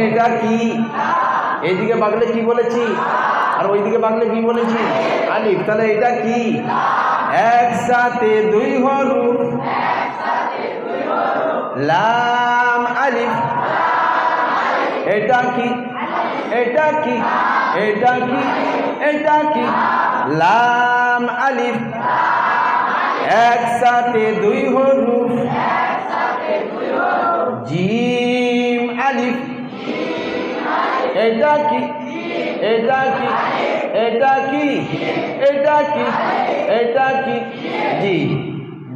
এটা কি? এইদিকে বাগলে কি বলেছি, আর ওইদিকে বাগলে কি বলেছি? আলিফ। তাহলে এটা কি? একসাথে দুই হরফ, লাম আলিফ। এটা কি? এটা কি? এটা কি? এটা কি? লাম আলিফ। একসাথে দুই হরফ, জিম আলিফ। এটা কি? এটা কি? এটা কি? এটা কি? এটা কি? জি,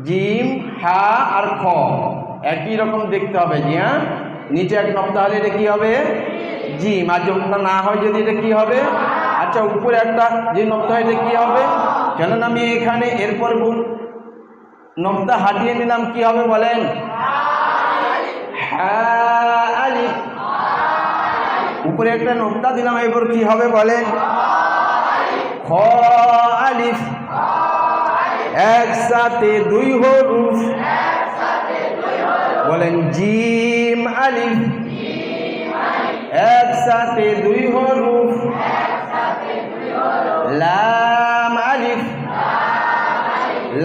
জিম, হা আর খ একই রকম দেখতে হবে। জি হ্যাঁ, নিচে এক নক্তা হলে এটা কি হবে? জিম। আর যখন না হয় যদি এটা কি হবে? আচ্ছা, উপরে একটা যে নক্তা হয় এটা কি হবে? চলেন আমি এখানে এরপর নক্তা হাটিয়ে নিলাম, কি হবে বলেন? হ্যাঁ আলিফ। উপরে একটা নক্তা দিলাম, এরপর কি হবে বলেন? খ আলিফ। একসাথে দুই হরফ, বলেন জিম আলিফ। একসাথে দুই হরফ, লাম আলিফ।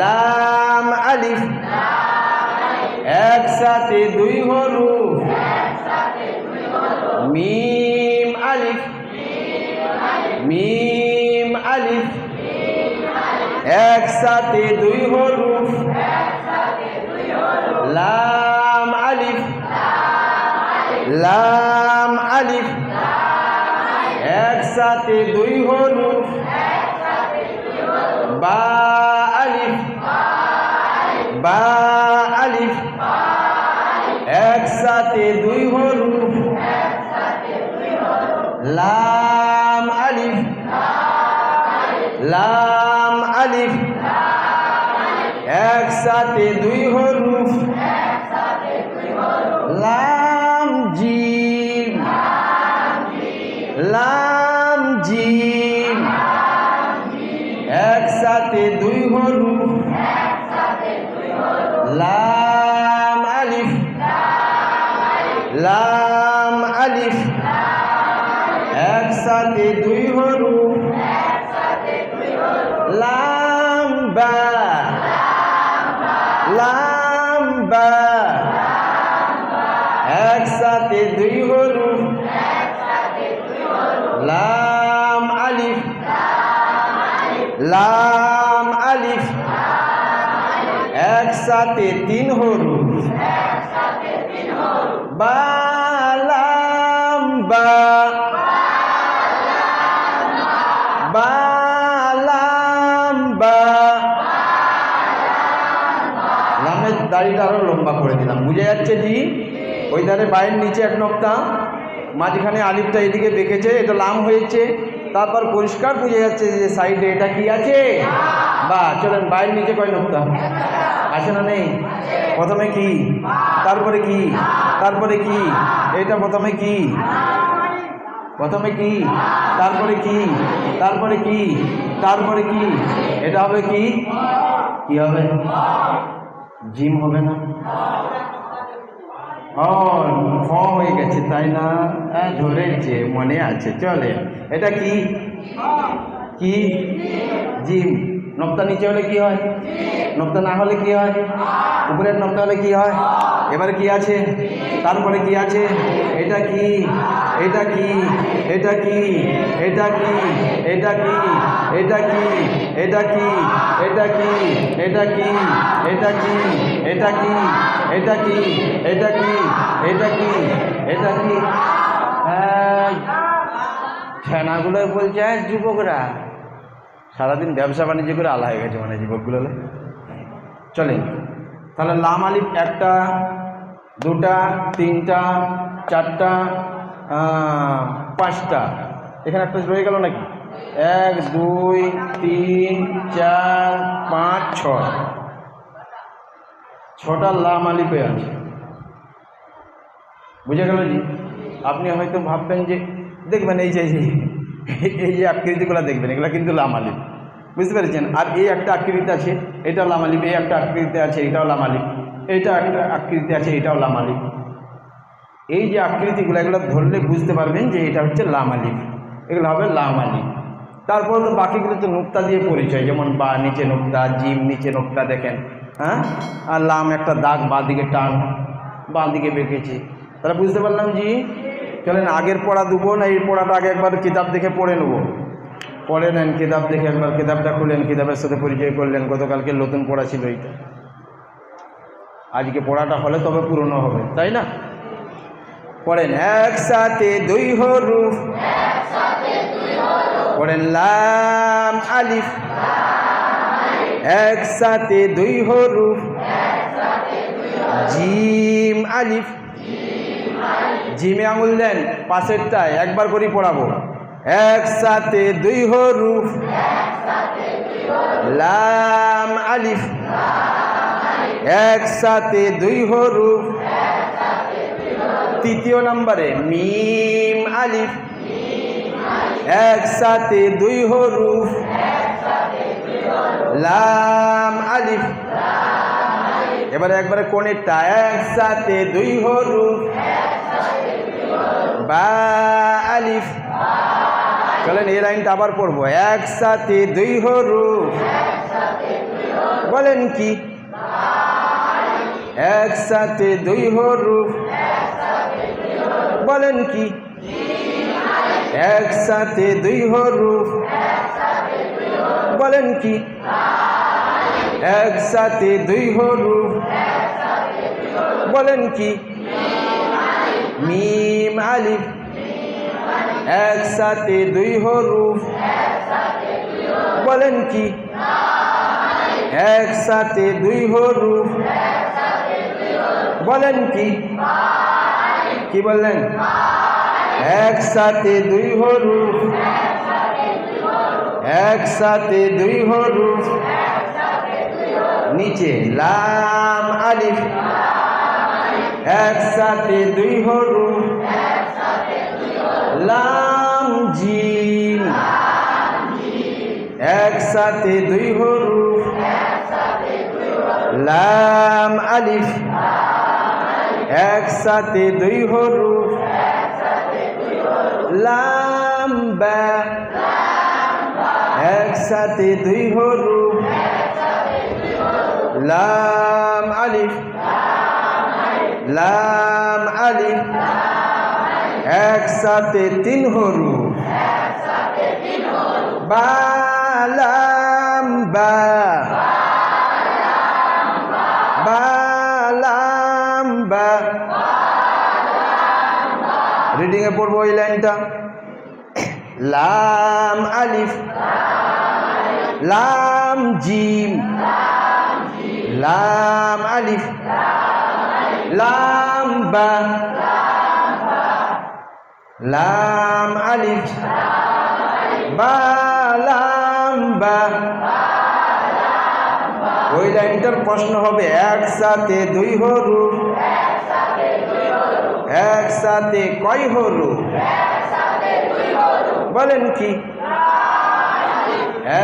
লাম আলিফ। একসাথে দুই হরফ, মিম আলিফ। মিম আলিফ। একসাথে দুই হরফ, লাম আলিফ। লাম আলিফ। একসাথে দুই হরফ, বা আলিফ। বা আলিফ। একসাথে দুই হরফ, লাম আলিফ। লাম আলিফ। একসাথে দুই হরফ, লাম জিম। লাম জিম। একসাথে দুই হরফ, লাম আলিফ। লাম আলিফ। একসাথে দুই হরফ, লাম বা। লাম বা। একসাথে দুই হরফ, লাম আলিফ। লাম আলিফ। একসাথে তিন হরফ, বা লাম বা। বা লাম বা। লামের দাড়িটা আরো লম্বা করে দিলাম, বুঝে যাচ্ছে জি? ওই ধারে বাইরের নিচে এক নক্তা, মাঝখানে আলিফটা এদিকে দেখেছে, এটা লাম হয়েছে। তারপর পরিষ্কার বুঝে যাচ্ছে যে সাইডে এটা কি আছে? বা। চলেন বাইরের নিচে কয় নক্তা আছে না নেই? প্রথমে কি, তারপরে কি, তারপরে কি? এটা প্রথমে কি, প্রথমে কি, তারপরে কি, তারপরে কি, তারপরে কি? এটা হবে কি? কি হবে? জিম হবে না? খ হয়ে গেছে তাই না? ধরেছে, মনে আছে। চলে, এটা কি? কি? জিম। নক্তা নিচে হলে কি হয়? নক্তা না হলে কি হয়? উপরের নক্তা হলে কি হয়? এবারে কি আছে? তারপরে কি আছে? এটা কি? এটা কি? এটা কি? এটা কি? এটা কি? এটা কি? এটা কি? এটা কি? এটা কি? এটা কি? এটা কি? এটা কি? এটা কি? এটা কি? এটা কি? ছানাগুলো বলছে যুবকরা সারাদিন ব্যবসা বাণিজ্য করে আলা হয়ে গেছে, মানে যুবকগুলো। চলেন তাহলে লাম আলিফ একটা, দুটা, তিনটা, চারটা, পাঁচটা। এখানে একটা রয়ে গেল নাকি? 1 2 3 4 5 6, ছটা লাম আলিফে আছে। বুঝে গেল জি? আপনি হয়তো ভাববেন যে দেখবেন এই যে আকৃতিগুলো দেখবেন, এগুলো কিন্তু লাম আলিফ, বুঝতে পেরেছেন? আর এই একটা আকৃতি আছে, এটাও লাম আলিফ। এই একটা আকৃতি আছে, এটাও লাম আলিফ। এইটা একটা আকৃতি আছে, এটাও লাম আলিফ। এই যে আকৃতিগুলো এগুলো ধরলে বুঝতে পারবেন যে এটা হচ্ছে লাম আলিফ, এগুলো হবে লাম আলিফ। তারপর তো বাকিগুলো তো নুক্তা দিয়ে পরিচয়, যেমন বা নিচে নুক্তা, জিম নিচে নুক্তা, দেখেন হ্যাঁ, আর লাম একটা দাগ বাঁ দিকে টান, বাঁ দিকে বেঁকেছি, তাহলে বুঝতে পারলাম জি। চলেন আগের পড়া দেবো না এই পড়াটা আগে একবার কিতাব দেখে পড়ে নেবো। পড়ে নেন কিতাব দেখে, একবার কিতাবটা খুলেন, কিতাবের সাথে পরিচয় করলেন। গতকালকে নতুন পড়া ছিল এইটা, আজকে পড়াটা হলে তবে পুরনো হবে, তাই না? পড়েন একসাথে দুই হরুফ, পড়েন লাম আলিফ, একসাথে দুই হরুফ, জিম আলিফ। জিমে আঙুল দেন পাশেরটায়, একবার করে পড়াবো। একসাথে দুই হরুফ, লাম আলিফ, একসাথে দুই হরুফ। তৃতীয় নম্বরে মিম আলিফ, একসাথে দুই হরুফ, লাম আলিফ। এবারে একবারে কোণেরটা, একসাথে দুই হরুফ, বা আলিফ। চলেন এই লাইনটা আবার পড়বো। একসাথে দুই হরুফ, বলেন কি? একসাথে দুই হরুফ, বলেন কি? একসাথে দুই হরুফ, বলেন কি? একসাথে দুই হরুফ, বলেন কি? মিম আলিফ, একসাথে দুই হরুফ, বলেন কি? একসাথে দুই হরুফ, বলেন কি? কি বললেন? একসাথে দুই হরুফ, একসাথে দুই হরুফ। নিচে লাম আলিফ, একসাথে দুই হরুফ, লাম জিম, একসাথে দুই হরুফ, লাম আলিফ, একসাথে দুই হরুফ, লাম বা, একসাথে দুই হরুফ, লাম আলিফ, লাম আলিফ, একসাথে তিন হরুফ, বা লাম বা, বা লাম বা। রিডিং এ পড়বো এই লাইনটা। লাম আলিফ, লাম জিম, লাম আলিফ, লাম বা, লাম আলিফ, বা লাম বা। ওই লাইনটার প্রশ্ন হবে একসাথে দুই হরুফ, একসাথে কয় হরুফ, বলেন কি?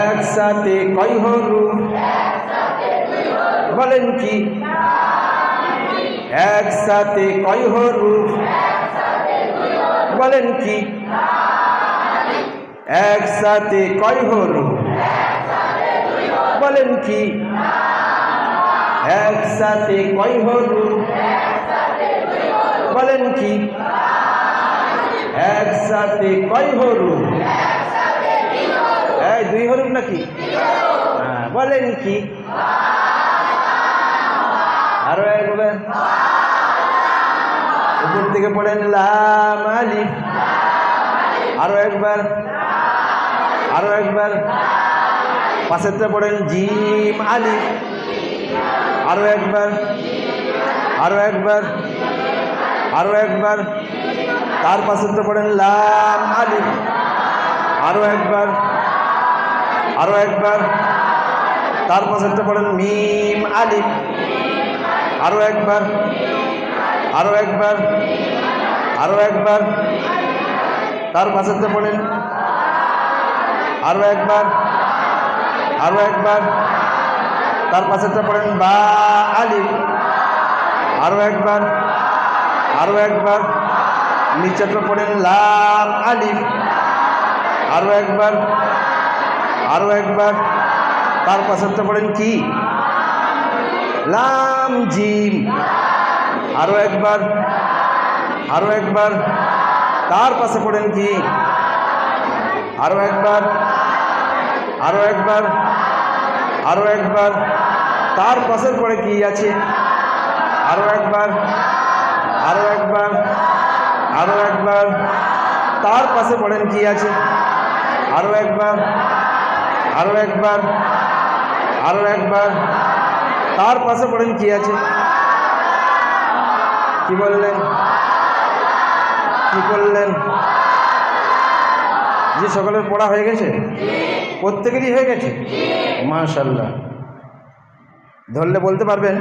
একসাথে কয় হরুফ, বলেন কি? একসাথে কয় হরুফ, বলেন কি? একসাথে কয় হরুফ, বলেন কি? একসাথে কয় হরুফ, বলেন কি? একসাথে কয় হরুফ? এই দুই হরুফ নাকি? হ্যাঁ, বলেন কি? আরো একবার উপর থেকে পড়েন লাম আলিফ, আরো একবার, আরো একবার পাশেরটা পড়েন জিম আলিফ, আরো একবার, আরো একবার, আরো একবার তার পাশেরটা পড়েন লাম আলিফ, আরো একবার, আরো একবার তার পাশেরটা পড়েন মিম আলিফ, আরো একবার, আরো একবার, আরো একবার তার পাশেরটা পড়েন, আরো একবার, আরো একবার তার পাশেরটা পড়েন বা আলিফ, আরো একবার, আরো একবার নিচেটা পড়েন লাম আলিফ, আরো একবার, আরো একবার। তার পাশেরটা পড়েন কি? লাম জিম। আরো একবার, আরো একবার। তার পাশে পড়েন কি? আরো একবার, আরো একবার, আরো একবার। তার পাশের পরে কি আছে? আরো একবার, আরো একবার, আরো একবার। তার পাশে পড়েন কি আছে? আরো একবার, আরো একবার, আরো একবার। তার পাশে পড়েন কি আছে? কি বললেন? কি করলেন? যে সকলের পড়া হয়ে গেছে? প্রত্যেকেরই হয়ে গেছে? মাশাআল্লাহ। ধরলে বলতে পারবেন?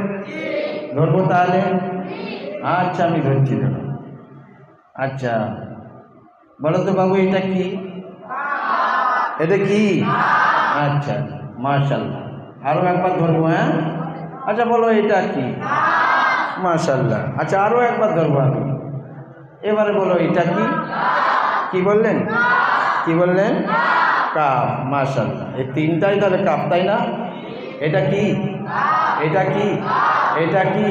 ধরবো তাহলে? আচ্ছা, আমি ধরছি। আচ্ছা, বলো তো বাবু, এটা কি? এটা কি? আচ্ছা, মাশাআল্লাহ। আরো একবার ধরবো। হ্যাঁ, আচ্ছা বলো, এটা কি? মাশাআল্লাহ। আচ্ছা, আরো একবার ধরবো আমি। এবারে বলো, এটা কি? কি বললেন? কি বললেন? কাফ। মাশাআল্লাহ। এই তিনটাই তাহলে কাফ, তাই না? এটা কি? এটা কি? এটা কি?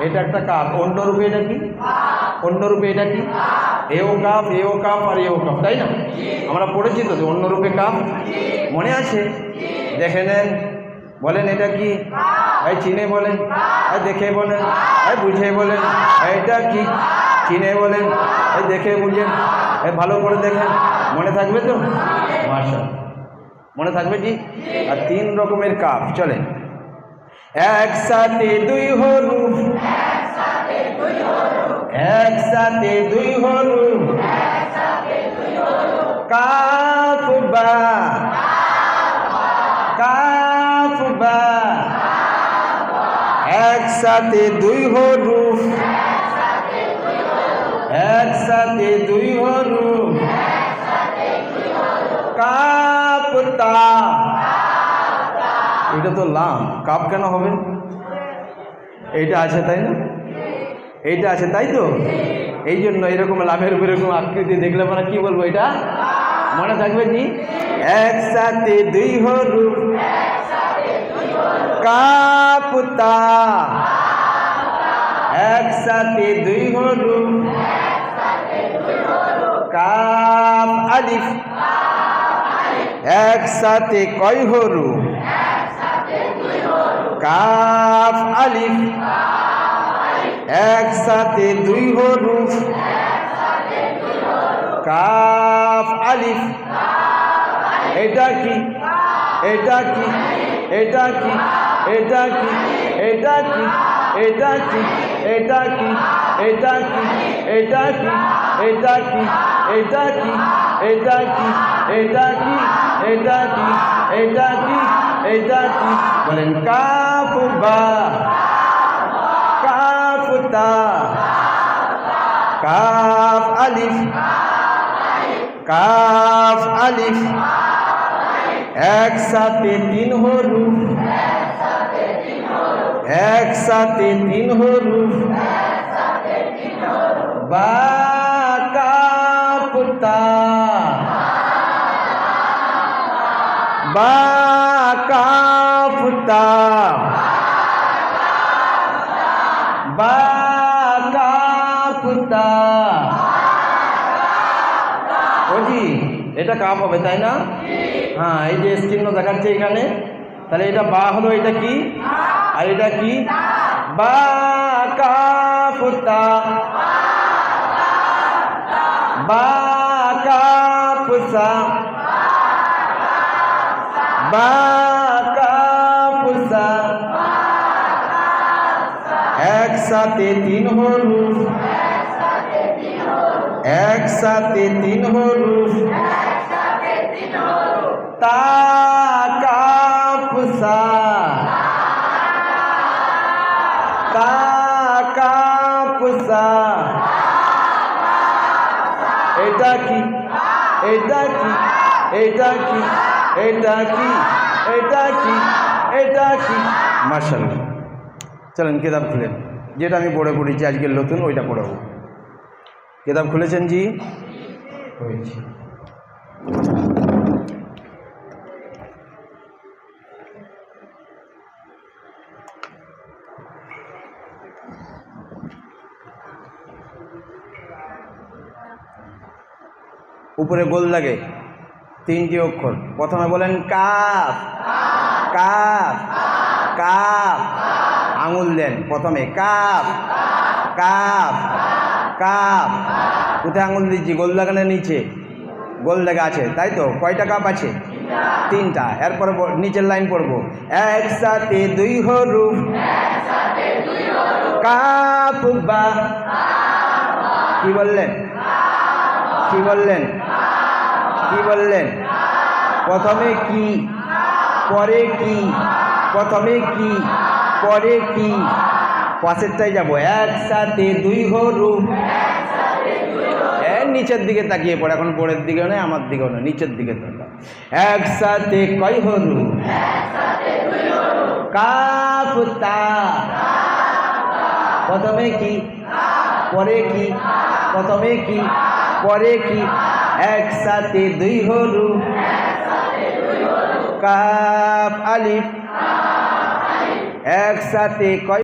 এটা একটা কাফ। অন্য রূপে এটা কি? অন্য রূপে এটা কি? এও কাফ, এও কাফ, আর এও কাফ, তাই না? আমরা পড়েছি তো অন্য রূপে কাফ, মনে আছে? দেখে নেন, বলেন এটা কি? এই চিনে বলেন, এই দেখে বলেন, এই বুঝে বলেন। এটা কি? চিনে বলেন, এই দেখে বুঝেন, এই ভালো করে দেখেন। মনে থাকবে তো? মাশাআল্লাহ, মনে থাকবে কি? আর তিন রকমের কাফ। চলে একসাথে দুই হরুফ, একসাথে দুই হরুফ, কাফ বা, কাফ বা। একসাথে দুই হরুফ, একসাথে দুই হরুফ, কাফ তা। এটা তো লাম, কাপ কেন হবে? এইটা আছে, তাই না? এইটা আছে, তাই তো? এই জন্য এরকম লাভের উপর এরকম আকৃতি দেখলে মানে কি বলবো? এটা মনে থাকবে কি? একসাথে দুই হরুফ, কাপ তা। একসাথে দুই হরুফ, কাফ আলিফ। একসাথে কয় হরুফ? কাফ আলিফ। একসাথে দুই হরুফ, কাফ আলিফ। এটা কি? এটা কি? এটা কি? এটা কি? এটা কি? এটা কি? এটা কি? এটা কি? এটা কি? এটা কি? এটা কি? এটা কি? এটা কি? এটা কি? এটা কি? এটা কি? বলেন কাফ বা, কাফ তা, কাফ আলিফ, কাফ আলিফ। একসাথে তিন হরুফ, একসাথে তিন হরুফ, বা কাফ তা, বা কাফ তা, বা কাফ তা। ওজি, এটা কাফ হবে, তাই না? হ্যাঁ, এই যে চিহ্ন দেখাচ্ছে এখানে, তাহলে এটা বা হলো। এটা কি? আর এটা কি? বা কাফ তা, বা কাফ সা, বা কাফ সা। একসাথে তিন হরুফ, একসাথে তিন হরুফ, তা কাফ সা, তা কাফ সা। এটা কি? এটা কি? এটা কি? এটা কি? এটা কি? এটা কি? মাশাআল্লাহ। চলেন কিতাব খুলেন। যেটা আমি পড়ে পড়েছি আজকের নতুন ওইটা পড়াবো। কিতাব খুলেছেন জি? হয়েছে। উপরে গোল লাগে 3টি অক্ষর। প্রথমে বলেন কাফ, কাফ, কাফ, আঙুল দেন প্রথমে কাফ, কাফ, কাফ। কোথায় আঙুল দিচ্ছি? গোল লাগানোর নিচে গোল লাগা আছে, তাই তো? কয়টা কাপ আছে? 3টা। এরপর নিচের লাইন পড়বো, একসাথে 2 হরফ কাফ বা। কি বললেন? কি বললেন? কি বললেন? প্রথমে কি, পরে কি? প্রথমে কি, পরে কি? পাশেরটাই যাবো, একসাথে 2 হরফ। নিচের দিকে তাকিয়ে পড়ে, এখন বোর্ডের দিকে নয়, আমার দিকেও নয়, নিচের দিকে তাকা। একসাথে কয় হরফ? কাফ তা। প্রথমে কি, পরে কি? প্রথমে কি, পরে কি? একসাথে 2 হরফ কাফ আলিফ। একসাথে কয়